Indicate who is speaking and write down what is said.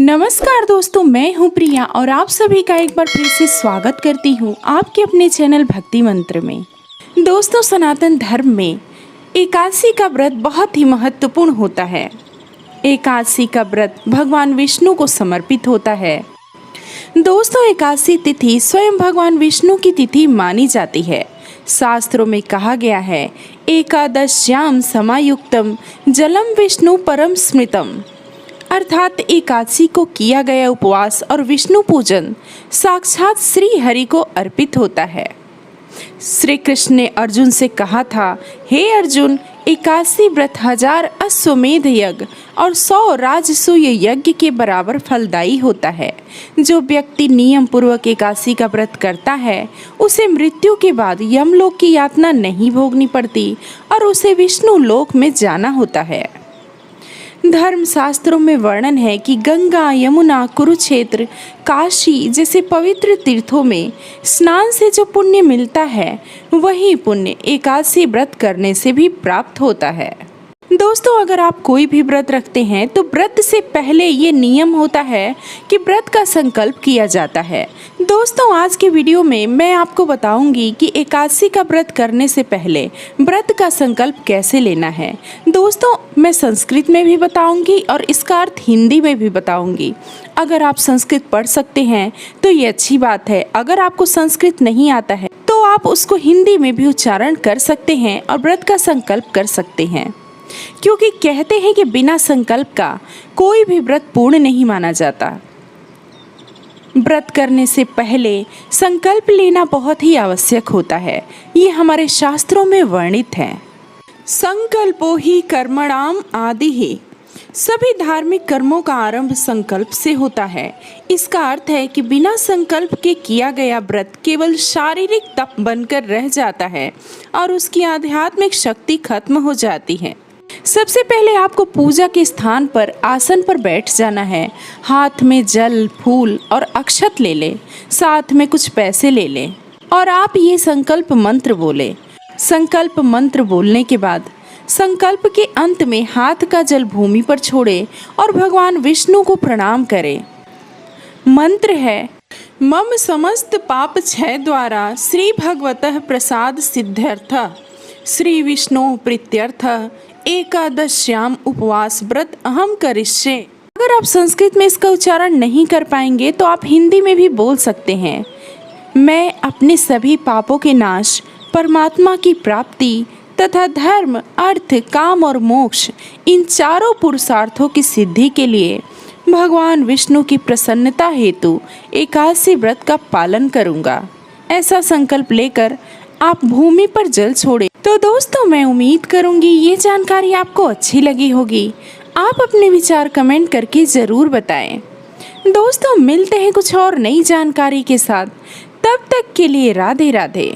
Speaker 1: नमस्कार दोस्तों, मैं हूं प्रिया और आप सभी का एक बार फिर से स्वागत करती हूं आपके अपने चैनल भक्ति मंत्र में। दोस्तों, सनातन धर्म में एकादशी का व्रत बहुत ही महत्वपूर्ण होता है। एकादशी का व्रत भगवान विष्णु को समर्पित होता है। दोस्तों, एकादशी तिथि स्वयं भगवान विष्णु की तिथि मानी जाती है। शास्त्रों में कहा गया है, एकादश्याम समायुक्तम जलम विष्णु परम स्मृतम, अर्थात एकादशी को किया गया उपवास और विष्णु पूजन साक्षात श्री हरि को अर्पित होता है। श्री कृष्ण ने अर्जुन से कहा था, हे अर्जुन, एकादशी व्रत 1000 अश्वमेध यज्ञ और 100 राजसूय यज्ञ के बराबर फलदायी होता है। जो व्यक्ति नियम पूर्वक एकादशी का व्रत करता है उसे मृत्यु के बाद यमलोक की यातना नहीं भोगनी पड़ती और उसे विष्णु लोक में जाना होता है। धर्म शास्त्रों में वर्णन है कि गंगा, यमुना, कुरुक्षेत्र, काशी जैसे पवित्र तीर्थों में स्नान से जो पुण्य मिलता है वही पुण्य एकादशी व्रत करने से भी प्राप्त होता है। दोस्तों, अगर आप कोई भी व्रत रखते हैं तो व्रत से पहले ये नियम होता है कि व्रत का संकल्प किया जाता है। दोस्तों, आज के वीडियो में मैं आपको बताऊंगी कि एकादशी का व्रत करने से पहले व्रत का संकल्प कैसे लेना है। दोस्तों, मैं संस्कृत में भी बताऊंगी और इसका अर्थ हिंदी में भी बताऊंगी। अगर आप संस्कृत पढ़ सकते हैं तो ये अच्छी बात है। अगर आपको संस्कृत नहीं आता है तो आप उसको हिंदी में भी उच्चारण कर सकते हैं और व्रत का संकल्प कर सकते हैं, क्योंकि कहते हैं कि बिना संकल्प का कोई भी व्रत पूर्ण नहीं माना जाता। व्रत करने से पहले संकल्प लेना बहुत ही आवश्यक होता है। ये हमारे शास्त्रों में वर्णित है। संकल्पो ही कर्मणाम आदि ही, सभी धार्मिक कर्मों का आरंभ संकल्प से होता है। इसका अर्थ है कि बिना संकल्प के किया गया व्रत केवल शारीरिक तप बनकर रह जाता है और उसकी आध्यात्मिक शक्ति खत्म हो जाती है। सबसे पहले आपको पूजा के स्थान पर आसन पर बैठ जाना है। हाथ में जल, फूल और अक्षत ले ले, साथ में कुछ पैसे ले ले और आप ये संकल्प मंत्र बोले। संकल्प मंत्र बोलने के बाद संकल्प के अंत में हाथ का जल भूमि पर छोड़े और भगवान विष्णु को प्रणाम करें। मंत्र है, मम समस्त पाप क्षय द्वारा श्री भगवतः प्रसाद सिद्ध्यर्थ श्री विष्णु प्रीत्यर्थ एकादश्याम उपवास व्रत अहम करिष्ये। अगर आप संस्कृत में इसका उच्चारण नहीं कर पाएंगे तो आप हिंदी में भी बोल सकते हैं, मैं अपने सभी पापों के नाश, परमात्मा की प्राप्ति तथा धर्म, अर्थ, काम और मोक्ष इन चारों पुरुषार्थों की सिद्धि के लिए भगवान विष्णु की प्रसन्नता हेतु एकादशी व्रत का पालन करूंगा। ऐसा संकल्प लेकर आप भूमि पर जल छोड़े। तो दोस्तों, मैं उम्मीद करूंगी ये जानकारी आपको अच्छी लगी होगी। आप अपने विचार कमेंट करके ज़रूर बताएं। दोस्तों, मिलते हैं कुछ और नई जानकारी के साथ। तब तक के लिए राधे राधे।